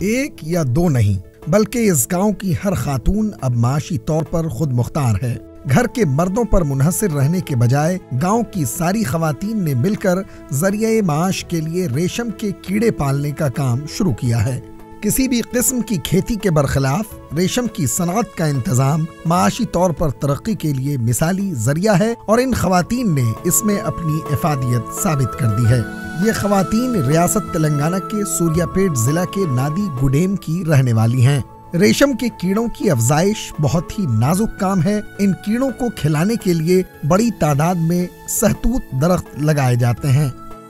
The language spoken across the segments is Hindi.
एक या दो नहीं, बल्कि इस गांव की हर खातून अब माशी तौर पर खुद मुख्तार है। घर के मर्दों पर मुनहसिर रहने के बजाय गांव की सारी खवातीन ने मिलकर जरिए माश के लिए रेशम के कीड़े पालने का काम शुरू किया है। किसी भी किस्म की खेती के बरखिलाफ रेशम की सनअत का इंतजाम माशी तौर पर तरक्की के लिए मिसाली जरिया है और इन खवातीन ने इसमें अपनी इफादियत साबित कर दी है। ये खवातीन रियासत तेलंगाना के सूर्यापेट जिला के नादी गुडेम की रहने वाली हैं। रेशम के कीड़ों की अफजाइश बहुत ही नाजुक काम है। इन कीड़ों को खिलाने के लिए बड़ी तादाद में सहतूत दरख्त लगाए जाते हैं।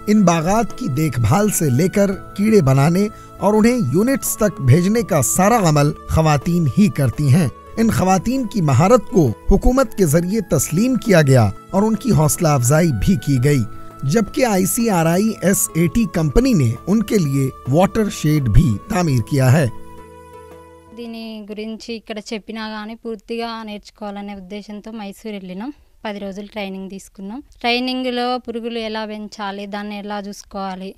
इन बागात की देखभाल से लेकर कीड़े बनाने और उन्हें यूनिट्स तक भेजने का सारा अमल खवातीन ही करती हैं। इन खवातीन की महारत को हुकूमत के जरिए तस्लीम किया गया और उनकी हौसला अफजाई भी की गई, जबकि ICRI SAT कंपनी ने उनके लिए वाटर शेड भी तामीर किया है। దీని గురించి ఇక్కడ చెప్పినా గానీ పూర్తిగా నేర్చుకోవాలనే ఉద్దేశంతో మైసూర్ వెళ్ళినాం। 10 రోజులు ట్రైనింగ్ తీసుకున్నాం। ట్రైనింగ్లో పురుగులు ఎలా పెంచాలి, దాన్ని ఎలా చూసుకోవాలి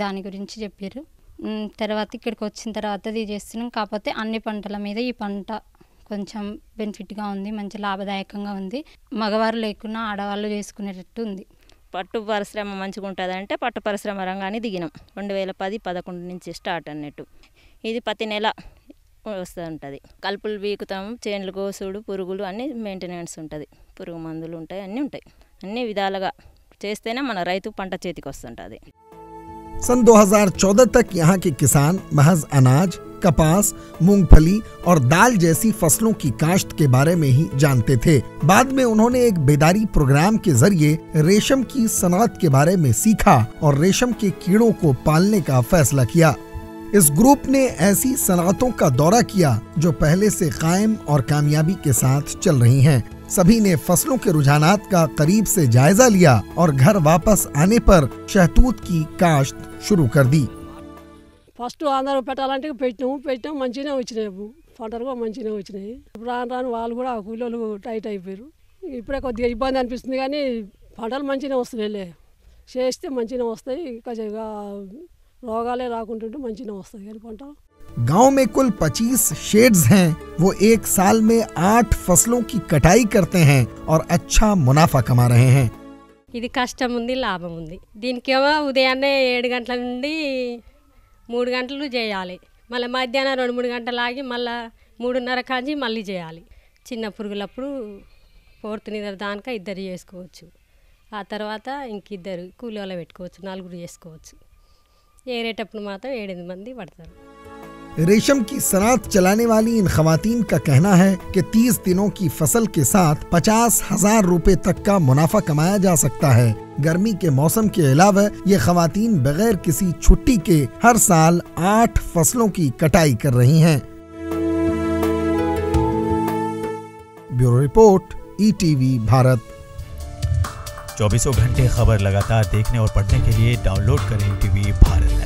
దాని గురించి చెప్పారు। తర్వాత ఇక్కడికి వచ్చిన తర్వాత ఇది చేస్తున్నాం। కాకపోతే అన్ని పంటల మీద ఈ పంట కొంచెం బెనిఫిట్గా ఉంది, మంచి లాభదాయకంగా ఉంది। మగవారు లేకున్నా ఆడవాళ్ళు చేసుకునేటట్టు ఉంది। పట్టు పరిశ్రమ మంచిగా ఉంటుందంటే పట్టు పరిశ్రమ రంగాన్ని దిగినాం। 2010-11 నుంచి స్టార్ట్ అన్నట్టు। ఇది ప్రతి నెల వస్తూ ఉంటుంది। కలుపులు వీకుతాం, చేన్లు కోసుడు, పురుగులు అన్నీ మెయింటెనెన్స్ ఉంటుంది, పురుగు మందులు ఉంటాయి, అన్నీ ఉంటాయి। అన్ని విధాలుగా చేస్తేనే మన రైతు పంట చేతికి వస్తుంటుంది। सन 2014 तक यहाँ के किसान महज अनाज, कपास, मूंगफली और दाल जैसी फसलों की काश्त के बारे में ही जानते थे। बाद में उन्होंने एक बेदारी प्रोग्राम के जरिए रेशम की सनअत के बारे में सीखा और रेशम के कीड़ों को पालने का फैसला किया। इस ग्रुप ने ऐसी सनअतों का दौरा किया जो पहले से कायम और कामयाबी के साथ चल रही हैं। सभी ने फसलों के रुझानात का करीब से जायजा लिया और घर वापस आने पर शहतूत की काश्त शुरू कर दी। ఫస్ట్ అందరూ పెట్టాలంటే పెట్టాము మంచిగానే వచ్చినాయి, పంటలు కూడా మంచిగానే వచ్చినాయి। రాను వాళ్ళు కూడా కూలీలు టైట్ అయిపోయారు। ఇప్పుడే కొద్దిగా ఇబ్బంది అనిపిస్తుంది, కానీ పంటలు మంచిగానే వస్తున్నాయి, చేస్తే మంచిగానే వస్తాయి। ఇంకా రోగాలే రాకుంటుంటే మంచిగానే వస్తాయి కానీ పంటలు। गांव में कुल 25 शेड्स हैं। वो एक साल में 8 फसलों की कटाई करते हैं और अच्छा मुनाफा कमा रहे हैं। ఇది కష్టం ఉంది, లాభం ఉంది। దీనికేమో ఉదయాన్నే 7 గంటల నుండి 3 గంటలు చేయాలి, మళ్ళీ మధ్యాహ్నం 2-3 గంటలు ఆగి మళ్ళీ 3:30 కాంచి మళ్ళీ చేయాలి। చిన్న పురుగులప్పుడు 4th నిద్ర దాకా 2 చేసుకోవచ్చు, ఆ తర్వాత ఇంకిద్దరు కూలీలు పెట్టుకోవచ్చు, 4 చేసుకోవచ్చు। ఏరేటప్పుడు మాత్రం 7-8 మంది పడతారు। रेशम की सनअत चलाने वाली इन खवातीन का कहना है कि 30 दिनों की फसल के साथ 50,000 रुपए तक का मुनाफा कमाया जा सकता है। गर्मी के मौसम के अलावा ये खवातीन बगैर किसी छुट्टी के हर साल 8 फसलों की कटाई कर रही हैं। Bureau report, ETV Bharat. 24 घंटे खबर लगातार देखने और पढ़ने के लिए डाउनलोड करें ETV भारत।